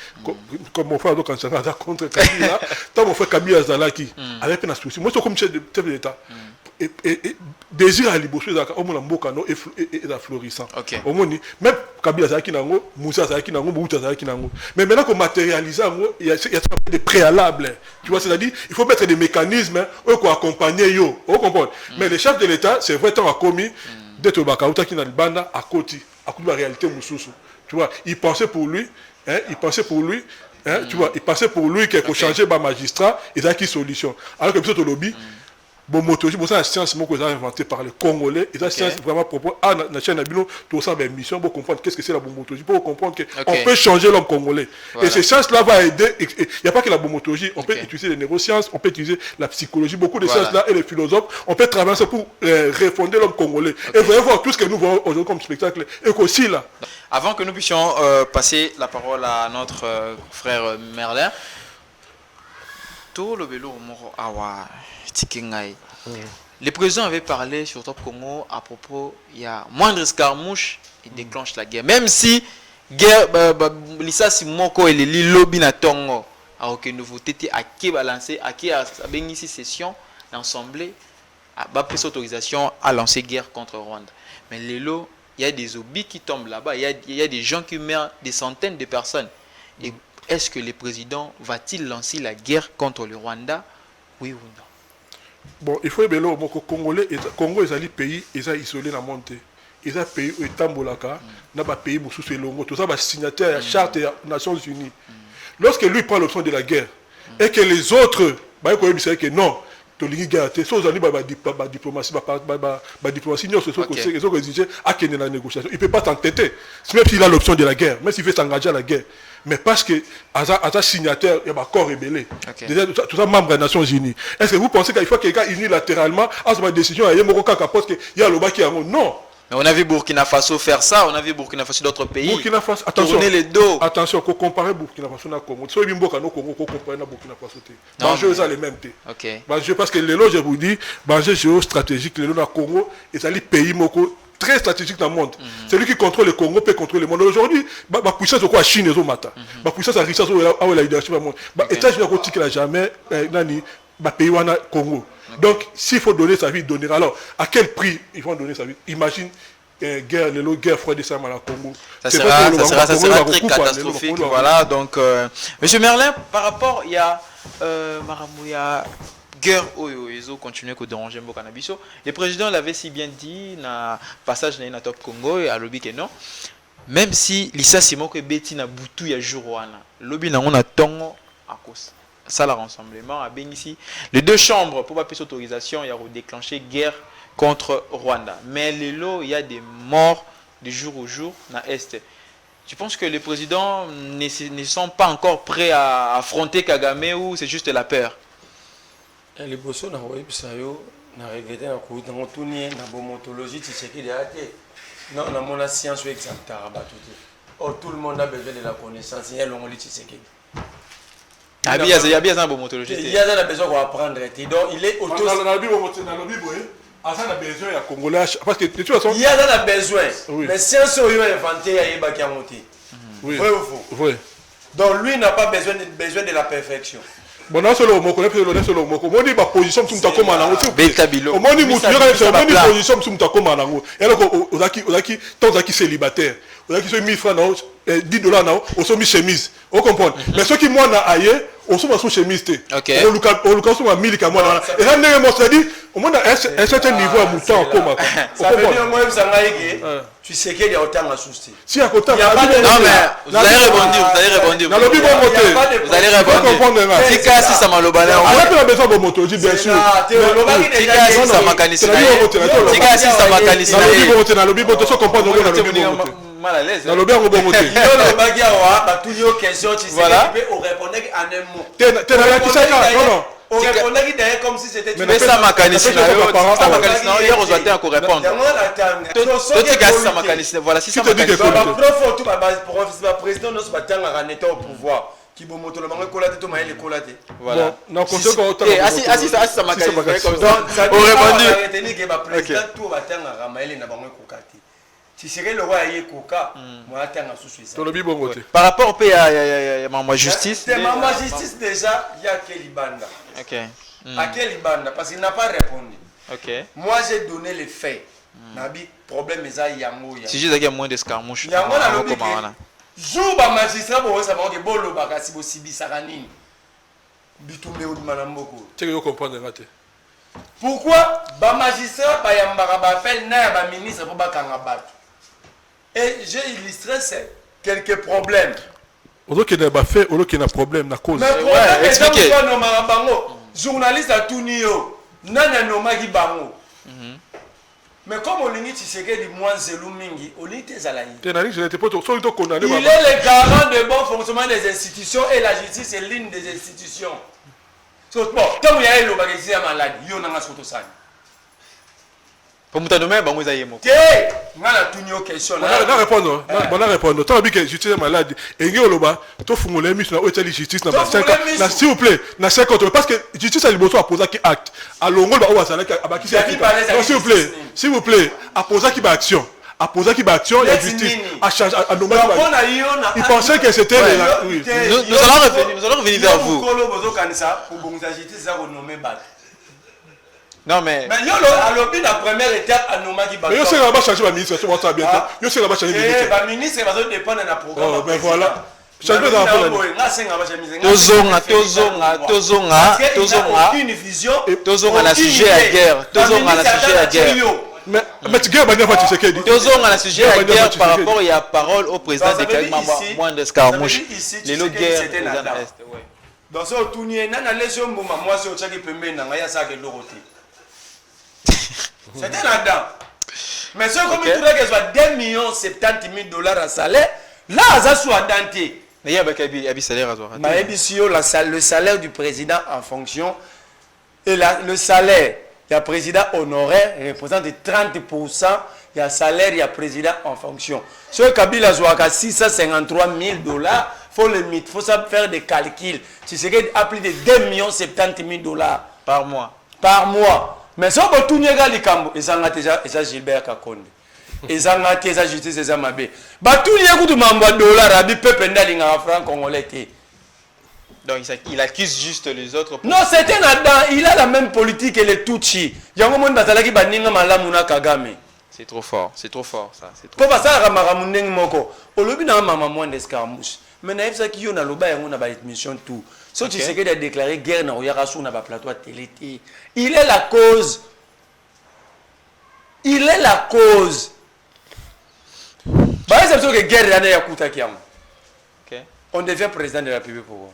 comme mon frère, donc, en Zalaki, contre Kabila, tant mon frère Kabila Azalaki, avec un souci. Moi, je suis comme chef d'État. Et désir à libérer au moins Mbokano et la florissant. Au moins, même Kabila Azalaki nango, Moussa Azalaki nango, Moussa Azalaki nango. Mais maintenant qu'on matérialise, il y a des préalables. Tu vois, c'est-à-dire, il faut mettre des mécanismes pour accompagner yo. Vous comprenez? Mais les chefs de l'État, c'est vrai, tant à commis d'être au Bakauta qui n'a le banda à côté de la réalité Moussoussou. Tu vois, il pensait pour lui, tu vois, il pensait pour lui qu'il faut changer le magistrat, il a qui solution. Alors que plutôt au lobby, bon motologie, c'est la science que j'ai inventée par les Congolais, et la science vraiment propre à la chaîne Abino, tout ça, ben mission pour comprendre qu'est-ce que c'est la bomotologie, pour comprendre qu'on peut changer l'homme congolais. Voilà. Et ces sciences-là vont aider, il n'y a pas que la bomotologie, on peut utiliser les neurosciences, on peut utiliser la psychologie, beaucoup de sciences-là et les philosophes, on peut travailler ça pour refonder l'homme congolais. Et vous allez voir tout ce que nous voyons aujourd'hui comme spectacle, et qu'aussi là.
Avant que nous puissions passer la parole à notre frère Merlin, tout le vélo, le président avait parlé sur Top Congo à propos, il y a moindre escarmouche, il déclenche la guerre. Même si guerre, Lisa Simoko et les lobby na tongo, alors que nous voté à qui balancer, à qui a bénéficié session, l'Assemblée a pris autorisation à lancer guerre contre Rwanda. Mais les lots, il y a des obis qui tombent là-bas, il y a des gens qui meurent, des centaines de personnes. Et est-ce que le président va-t-il lancer la guerre contre le Rwanda? Oui ou non?
Bon, il faut que le Congo est un pays isolé dans le monde. Il est un pays où il est un pays où il est un signataire de la charte des Nations Unies. Lorsque lui prend l'option de la guerre, et que les autres, ils que non, diplomatie, la négociation. Il ne peut pas t'entêter, même s'il a l'option de la guerre, même s'il veut s'engager à la guerre. Mais parce que à signataire, il y a un corps rébellé. Déjà, tout ça membre des Nations Unies. Est-ce que vous pensez qu'il faut que quelqu'un unilatéralement à cette décision, il y a le bas qui a non.
Mais on a vu Burkina Faso faire ça, on a vu Burkina Faso d'autres pays.
Burkina Faso, attention, tourner
les dos.
Attention, qu'on compare Burkina Faso à Congo. Si on compare Burkina Faso, Banjé ça les mêmes. Parce que les lois, je vous dis, Banjé géostratégique, les lois à Congo, et ça les pays très stratégique dans le monde. C'est lui qui contrôle le Congo, peut contrôler le monde. Aujourd'hui, la puissance de quoi Chine et Mata. La puissance de la richesse où la leadership du monde. États-Unis n'a jamais pays Congo. Donc, s'il faut donner sa vie, il donnera. Alors, à quel prix ils vont donner sa vie? Imagine guerre froide à la Congo.
Ça sera très catastrophique. Voilà, donc, Monsieur Merlin, par rapport, il y a Maramouya, guerre, ils ont continué à déranger le cannabis. Le président l'avait si bien dit, dans passage dans Top Congo, et à l'objet que non, même si Lisa Simon que Betty n'a boutou ya Jourouana, l'objet n'a on a tongo à cause. Ça, le rassemblement a bien ici. Les deux chambres, pour pas payer autorisation, il y a déclenché guerre contre Rwanda. Mais les lots, il y a des morts de jour au jour dans l'Est. Tu penses que les présidents ne sont pas encore prêts à affronter Kagame ou c'est juste la peur?
Les bossons n'ont pas eu ça, n'a regretté la cour, n'a tourné, n'a pas montologie, tu sais qu'il y a été. Non, n'a mon science exacte à rabattre. Tout le monde a besoin de la connaissance, il y a l'onglet, tu sais qu'il
il y a bien un bon montologie.
Il y a besoin d'apprendre. Donc, il est auto.
Dans le besoin, il y a Congolais. Parce que de toute façon.
Il y a besoin. Mais si on s'est inventé, il y a qui a monté.
Oui.
Vrai ou faux?
Oui.
Donc, lui n'a pas besoin de la perfection.
Bon, non, c'est le mot qu'on a fait le mot. On dit position de Mouta comme un ango. On dit position de Mouta comme un ango. Et alors, on a qui célibataire. On a qui sont 1000 francs, $10, on sont mis chemise. Vous comprenez? Mais ceux qui m'ont aillé, osoma so chemise te
Okay.
oluka so ma milika mwana wana et là ndenge moto dit au moins un certain niveau à mouton koma
ça veut dire moi ça ngaiki tu sais qu'il y a autant à souci
si à côté
Non mais vous allez rebondir
na lobi bon moto
vous allez rebondir tika si ça malobana
ala pe besoin bon moto dit bien sûr
tika si ça makanisi tika si ça makanisi
na lobi bon moto so comprendre na lobi bon moto
mal à l'aise
na lobi bon moto
yo bagi awa ba tous les questions tu sais que on répondait en un mot
te na la kisaka non
on répondait d'ailleurs comme si c'était
mais ça makanisi na yo ça makanisi na hier aujourd'hui encore répondre toi tika si ça makanisi voilà si ça makanisi
ba prof tout ba président nous ba tanga raneta au pouvoir qui bon moto le bango kolate to maile kolate
voilà non conseil ko autant
asi ça makanisi comme ça
on répondit retenir que ba président tout ba tanga ramaile na bango kokati si c'est le roi aye koka moi tanga sous ça
par rapport au pays à maman justice
c'est maman justice déjà il y a quel banda
OK
à quel banda parce qu'il n'a pas répondu
OK
moi j'ai donné les faits nabi problème eza yango ya
si juste qu'il y a moins d'escarmouches
yango na lobi jour ba magistrat bo ça va que bolo bakasi bo sibisaka nini bitumbe odima na mboko
tu veux comprendre raté
pourquoi ba magistrat ba yambaka ba appel na ba ministre pour bakanga bato et j'ai illustré quelques problèmes
aujourd'hui qu'il n'a pas fait aujourd'hui qu'il n'a problème na cause
mais problème expliquez no mabango journaliste a tout nio nana no magi bango mais comme on dit Tshisekedi du moins zelou mingi on dit ezalaï
il est
le garant de bon fonctionnement des institutions et la justice est l'une des institutions so bon tant il y a le bagage ya malade yo nanga soto sani
pour mutanome bango ezayemo
te ngana tunyo question
na répondre tant que justice malade et ngoloba to fungole mission na oteli justice na 5 ans na s'il vous plaît na 50 parce que justice a liboso a posé qui acte à longo ba owa salaka abaki s'il vous plaît a posé qui ba action a posé qui ba action la justice a charge à nommer il pensait que c'était oui
nous allons revenir vers vous
kolo bozo kanisa pour bonza justice za renommer bat.
Non mais
à l'objet la première étape à nomagi ba.
Mais yo c'est là-bas changer ma ministre sur WhatsApp bientôt. Yo c'est là-bas changer ministre.
Ba ministre va dépendre na programme.
Oh ben voilà. Changer dans
tozonga
aucune vision
tozonga na sujet à guerre tozonga na sujet à guerre
mais tu gagnes pas tu sais que
tozonga na sujet à guerre par rapport il y a parole au président de Kalima moins d'escarmouche les lots guerre
dans ce tournier nana lesion mboma moi c'est au tchaki pembe na ngaya sa ke loroté. C'était là-dedans. Mais ce comme il faudrait que soit 2,70 millions à salaire, là, ça soit denté.
Mais il y a un salaire à voir.
Le salaire du président en fonction et le salaire du président honoraire représente 30%. Il y a salaire, il y a président en fonction. Ce Kabila a 653 000 $, il faut faire des calculs. Tu sais qu'il a plus de 2,70 millions $
par mois.
Par mois. Mais si on tout nega likambo, et Gilbert Kakonde. Et ça justice et ça mabé. Bah tout n'y a que de mambo dollar, abi peuple ndalinga franc congolais.
Donc il accuse juste les autres.
Non, c'est un Adam, il a la même politique que les Tutsi. Yango mon bazalaki baninga malamuna Kagame.
C'est trop fort ça, c'est trop.
Pour ça ramaramuneng moko. Olobi na mama moins d'escarmouche. Mais na ça qui yo na loba yango na ba mission tout. So tu sais que de déclarer guerre na oyarasu na ba plateau télé. Il est la cause. Il est la cause. Bah c'est sûr que guerre là ya kuta kiam.
OK.
On devient président de la République pour.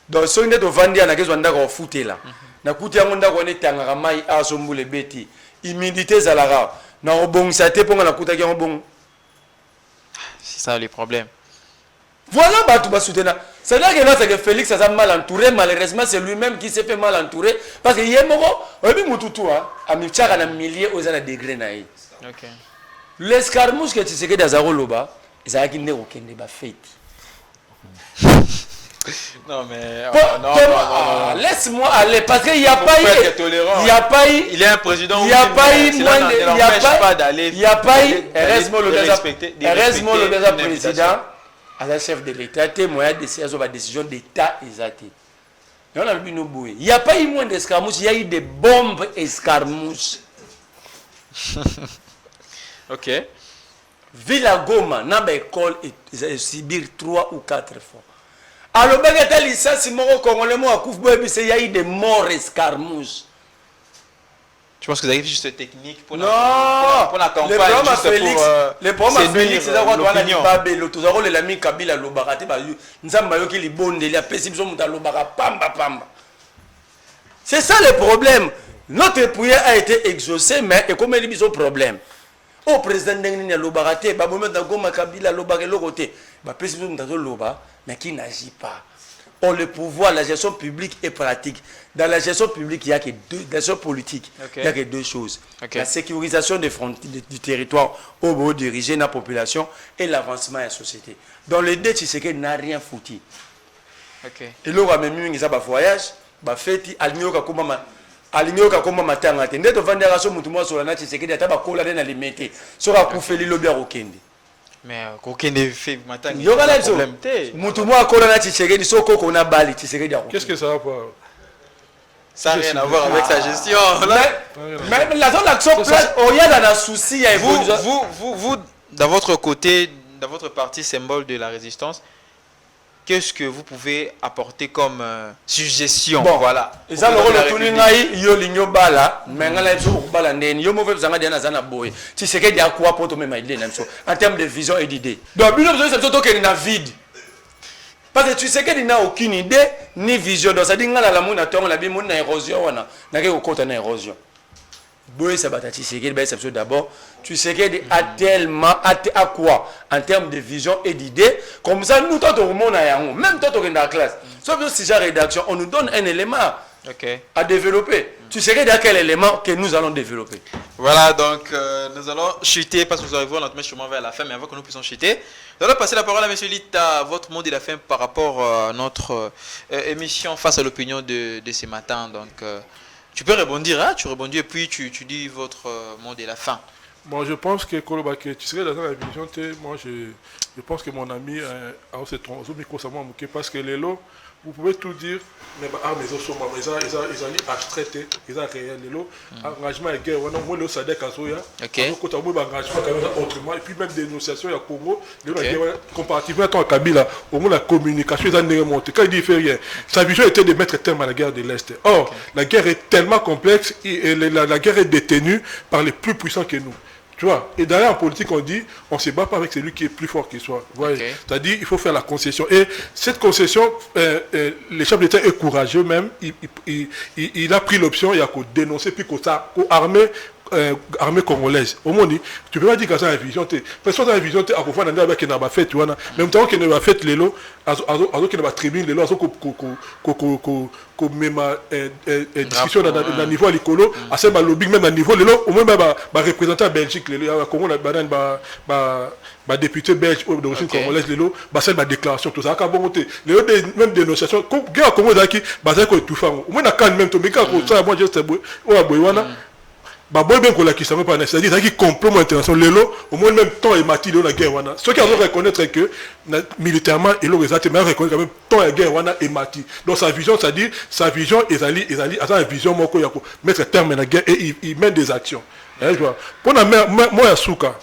Donc so inde to vandia na kezo ndaka ofute là. Na kuti yango ndako ne tangaka mai asombule beti. Humidité zalara. Na obongisa te ponga na kuta kiam bon.
C'est ça le problème.
Voilà, bah, tout va soutenir. C'est-à-dire que Félix a mal entouré, malheureusement, c'est lui-même qui s'est fait mal entourer. Parce qu'il y a un moment, on a mis un millier aux degrés. L'escarmouche que tu sais que dans Loba, ils ont dit aucun débat fait.
Non, mais.
Non. Laisse-moi aller, parce qu'il n'y a pas eu. Il n'y a pas eu.
Il est un président.
Il n'y a pas eu. Il
n'y a
pas eu. Heureusement, le président. À la chef de l'État, il y a des décisions d'État exactes. Il n'y a pas eu moins d'escarmouches, il y a eu des bombes escarmouches.
OK.
Villa Goma, dans l'école, subir 3 ou 4 fois. Alors, si mon Congolais m'a couvert, il y a eu des morts escarmouches.
Je pense que vous avez juste technique pour
non,
pour la campagne.
Les problèmes à Félix, c'est quoi doit l'opinion. Le tout ça, les amis Kabila l'obarate, nous avons maillot qui les bonnes, les pessimistes sont l'obara pamba pamba. C'est ça le problème. Notre prière a été exaucée, mais et comme il y a un problème. Au président Ndengni l'obarate, bah moment dans Goma Kabila l'obarate l'autre côté, bah pessimistes sont l'oba, mais qui n'agit pas. Or, le pouvoir, la gestion publique est pratique. Dans la gestion publique, il n'y a que deux, la gestion politique, il n'y a que deux choses. La sécurisation des frontières du territoire au beau diriger la population et l'avancement de la société. Dans les deux, Tshisekedi n'a rien foutu. Et là, on a même eu un voyage, on a fait aligné comme matin matin. Dès que on vendra sur mutumo sur la Tshisekedi, on a colla dans les métiers. Sur la coufeli lobby à Okende.
Mais aucun effet matin.
Il y aura là problème. Mutumo a colla dans Tshisekedi, sur quoi qu'on a bali Tshisekedi.
Qu'est-ce que ça va pas?
Ça n'a rien à voir avec sa gestion.
Mais la zone d'action, il y a dans un souci.
Vous, dans votre côté, dans votre parti symbole de la résistance, qu'est-ce que vous pouvez apporter comme suggestion?
Bon,
voilà.
Et ça, le rôle de tout le monde, il y a l'igno bala, mais il y a toujours bala nen, il y a mauvais zanga diana zana boy. Tu sais qu'il y a quoi pour toi même idée en termes de vision et d'idée. Donc, nous avons besoin qu'il y a vide. Parce que tu sais qu'il n'y a aucune idée ni vision. Donc, ça dit que la mouna tombe, la bimouna na érosion, on a qu'au côté na érosion. Boy, ça va tu sais qu'il d'abord. Tu sais qu'il a tellement à quoi en termes de vision et d'idée. Comme ça, nous, tant au monde, même tant dans la classe. Sauf que si j'ai rédaction, on nous donne un élément à développer. Tu sais qu'il y a quel élément que nous allons développer.
Voilà, donc nous allons chuter parce que nous arrivons notre chemin vers la fin, mais avant que nous puissions chuter, nous allons passer la parole à M. Lita, votre mot de la fin par rapport à notre émission face à l'opinion de ce matin. Donc, tu peux rebondir, hein? Tu rebondis et puis tu dis votre mot de la fin.
Bon, je pense que Kolobake, tu serais dans la vision, moi je pense que mon ami a se trompé parce que les lots, vous pouvez tout dire, mais ils ont abstrait, ils ont réel, les lots, engagement et guerre, on a moins le SADC à Zoya, quand on a engagement autrement, et puis même dénonciation, il y a Congo, comparativement à Kabila, au moins la communication, ils ont remonté. Quand il dit il fait rien, sa vision était de mettre terme à la guerre de l'Est. Or, la guerre est tellement complexe et la guerre est détenue par les plus puissants que nous. Tu vois, et d'ailleurs en politique on dit on ne se bat pas avec celui qui est plus fort que soi. C'est-à-dire il faut faire la concession. Et cette concession, le chef d'État est courageux même. Il a pris l'option, il a qu'à dénoncer puis qu'à armer armée congolaise. Au monde, tu peux pas dire que ça a une vision. Parce que ça a une vision, à pouvoir n'aller avec une fait, tu vois. Même temps qu'il ne va fait les lots, à qu'il ne va tribune les lots, à même discussion dans niveau à l'écolo, à ce lobbying même à niveau les lots, au moins va représenter la Belgique, les lots, à Congo, la député belge d'origine congolaise, les lots, c'est ma déclaration, tout ça. Les lots, même dénonciation, quand à Congo, c'est tout fait. Au moins, quand même, mais quand moi, je sais, c'est-à-dire qu'il complète l'intervention. Au moins même temps et mati de la guerre. Ceux qui ont reconnaître que militairement, ils ont reconnaître quand même temps et guerre et mati. Donc sa vision, c'est-à-dire sa vision, ils allaient une vision mettre terme à la guerre et ils mettent des actions. Pour la moi à Souka,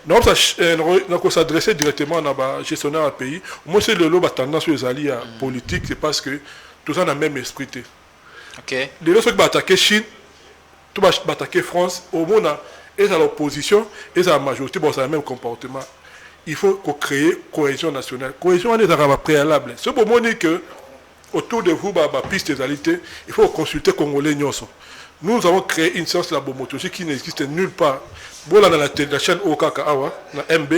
nous allons s'adresser directement à la gestionnaire du pays. Moi c'est le lot tendance sur les alliés politiques, c'est parce que tout ça a le même esprit. Les autres qui vont attaquer Chine, tout va attaquer France, au monde, et à l'opposition, et à la majorité, bon, c'est le même comportement. Il faut créer cohésion nationale. Cohésion est un préalable. C'est pour moi dire que autour de vous, piste des alités, il faut consulter Congolais Nyonso. Nous avons créé une science labomotogie qui n'existe nulle part. Bon, là, dans la chaîne Okaka, dans MB,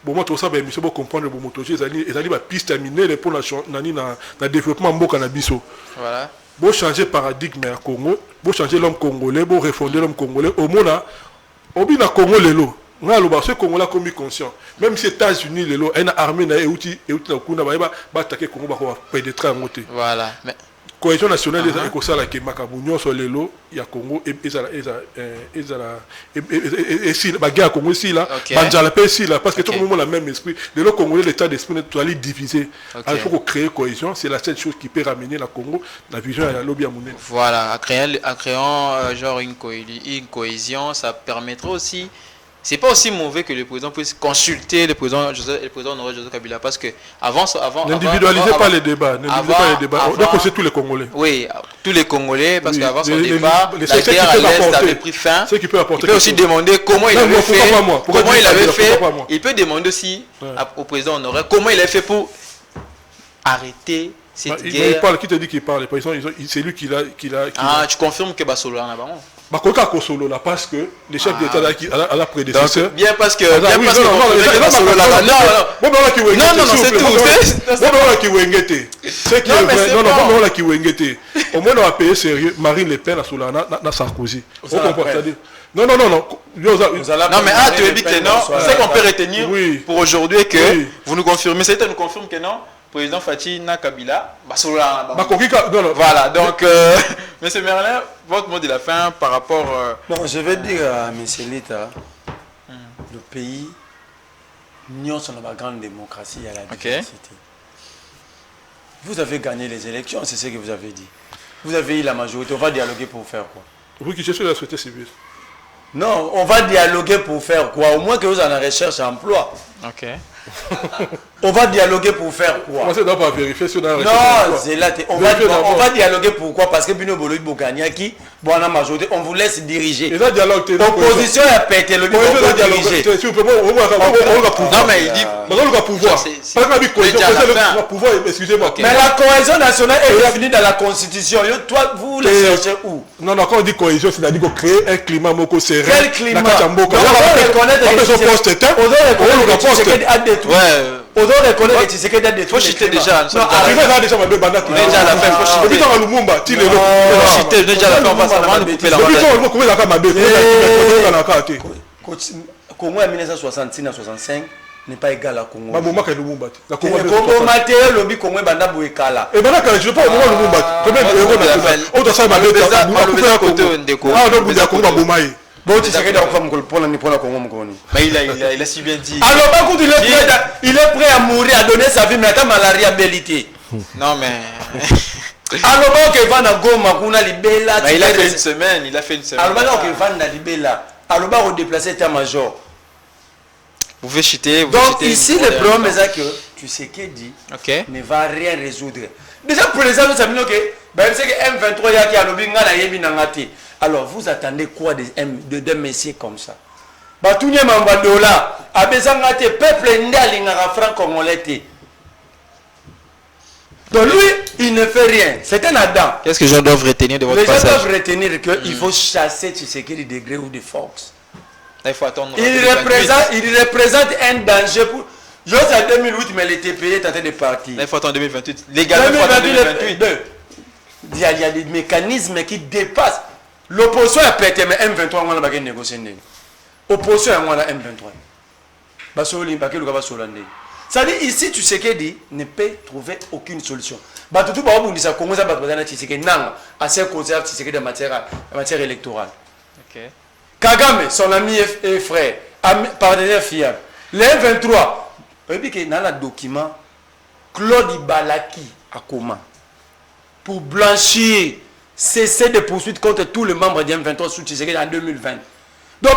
bon, moi, tout ça, il faut comprendre le labomotogie, ils allaient piste terminée pour le développement de cannabis.
Voilà.
Pour changer le paradigme à Congo, pour changer l'homme congolais, pour refonder l'homme congolais, au monde, au bin à Congo, les lots. On a le Congolais comme conscient. Même si les États-Unis, les lots, une armée, et attaquer Congo, va pénétrer en côté.
Voilà.
Cohésion nationale, les amis, ça, qui Makabunyo sur les lots, il y a Congo, et si la guerre à Congo, ici, là, parce que tout le monde a le même esprit. Les lots congolais, l'état d'esprit, tout aller diviser. Il faut créer cohésion, c'est la seule chose qui peut ramener la Congo, la vision et la lobby à monnaie.
Voilà, en créant genre une cohésion, ça permettra aussi. c'est pas aussi mauvais que le président puisse consulter le président Honoré Joseph Kabila, parce que avant
n'individualisez pas les débats, donc c'est tous les Congolais.
Oui, tous les Congolais, parce qu'avant son départ, la guerre à l'Est avait pris fin.
Il peut
aussi demander comment il avait fait. Il peut demander aussi au président Honoré comment il a fait pour arrêter cette guerre.
Il parle, qui te dit qu'il parle? C'est lui qui l'a.
Ah, tu confirmes que Basolo en a pas?
Parce que les chefs d'État à la prédécesseur.
Bien parce que.
Non, au moins on a payé sérieux Marine Le Pen à Sarkozy. Non,
mais tu as dit que non, c'est qu'on peut retenir pour aujourd'hui que vous nous confirmez, c'est nous confirme que non. Président Fathi Kabila, voilà, donc, M. Merlin, votre mot de la fin par rapport...
Non, je vais dire à M. Lita, le pays, nous sommes dans la grande démocratie à la diversité. Vous avez gagné les élections, c'est ce que vous avez dit. Vous avez eu la majorité, on va dialoguer pour faire quoi?
Vous qui cherchez la société civile.
Non, on va dialoguer pour faire quoi? Au moins que vous en avez recherche emploi.
Ok.
On va dialoguer pour faire quoi?
On va pas vérifier si on a
non, c'est là. On va dialoguer pourquoi? Parce que Bino Boloïd Bokanyaki, bon, la majorité, on vous laisse diriger. L'opposition a pété le but pour diriger.
Non, mais il dit.
Excusez-moi.
Mais la cohésion nationale est définie dans la Constitution. Toi, vous le cherchez où?
Non, quand on dit cohésion, c'est-à-dire qu'on crée un climat moko serein.
Quel climat? On
doit
reconnaître on doit reconnaître que Tshisekedi a détruit.
Faut chiter déjà.
Non, arrivé
là déjà, on est déjà à la fin. Faut chiter. Depuis dans Lumumba,
faut chiter déjà à la fin. On va savoir nous couper la
Depuis on couper la caméra.
Congo en 1966 à 65 n'est pas égal à Congo.
Maboma ka Lumumba.
La Congo matériel lobby Congo banda boekala.
Et bana je pas au moment Lumumba. Combien de héros national. On doit ça mabe.
On côté Ndeko.
Ah donc vous Congo Bomaï.
Bon, tu sais qu'il a pour la Congo Mokoni.
Mais il a si bien dit.
Alors, par contre, il est prêt à mourir, à donner sa vie, mais attends, la réhabilité.
Non, mais.
Alors, il va à Goma, Kuna Libela.
Il a fait une semaine.
Alors, il va à Libela. Alors, il va déplacer état-major.
Vous pouvez chuter.
Donc, ici, le problème est que tu sais qu'il dit ne va rien résoudre. Déjà, pour les amis, ça veut dire que M23 y a lobby ngana yebi nangati. Alors, vous attendez quoi de messieurs comme ça? Batounye Mambadola, Abezangate, peuple n'alingara franc-congolais. Donc lui, il ne fait rien. C'est un Adam.
Qu'est-ce que les gens doivent retenir de votre passage?
Les gens doivent retenir qu'il faut chasser Tshisekedi de degré ou de force.
Il faut attendre.
Il représente un danger pour... Juste en 2008, mais les TPE est en train de partir.
Il faut attendre 2028. Légalement, il faut attendre 2028.
Il y a des mécanismes qui dépassent. L'opposition a pété, mais M23, on va négocier. L'opposition a M23. C'est-à-dire, ici, tu sais qu'il dit, ne peut trouver aucune solution. Tout le monde dit ça, comment ça va être non, assez causé en matière électorale. Kagame, son ami et frère, partenaire fiable. Les M23, et puis qu'il y a un document, Claude Ibalaki à comment pour blanchir, cesser de poursuites contre tous les membres du M23 sous Tshisekedi en 2020. Donc,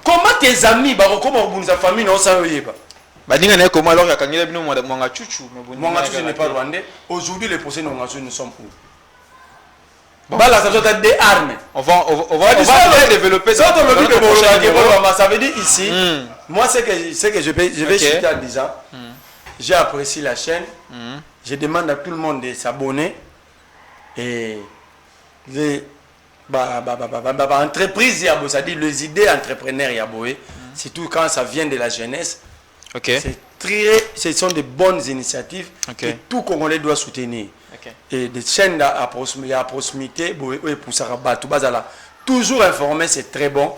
comment tes amis, comment ta famille n'ont pas eu?
Comment alors qu'il y a Mwanga Chuchu
n'est pas rwandais. Aujourd'hui, les procès nous sommes où? Des armes.
On va développer ça.
Ça veut dire ici, moi, ce que je vais citer en disant, j'ai apprécié la chaîne, je demande à tout le monde de s'abonner et les entreprises, c'est-à-dire les idées entrepreneurs, surtout quand ça vient de la jeunesse, ce sont de bonnes initiatives que tout Congolais doit soutenir. Et des chaînes à proximité, pour ça, toujours informer, c'est très bon.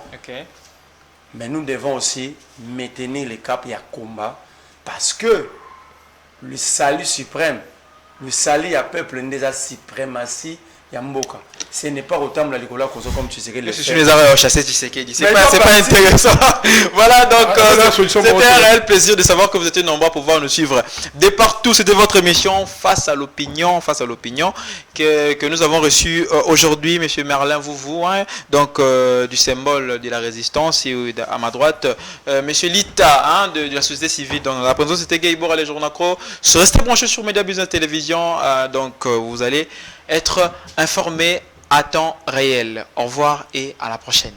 Mais nous devons aussi maintenir le cap et à combat parce que le salut suprême, le salut à peuple, des suprématie, Yamboka. Ce n'est pas autant la Ligola comme tu sais que
je les ai chassés Tshisekedi. C'est pas intéressant. Voilà, donc c'était un réel plaisir de savoir que vous étiez nombreux à pouvoir nous suivre de partout. C'était votre émission Face à l'opinion, que nous avons reçu aujourd'hui, Monsieur Merlin Vouvou, hein, donc du symbole de la résistance, et à ma droite, Monsieur Lita, hein, de la société civile. Donc la présence c'était Gaïbor à les Journacro. Restez branchés sur Média Business Télévision, donc vous allez être informés à temps réel. Au revoir et à la prochaine.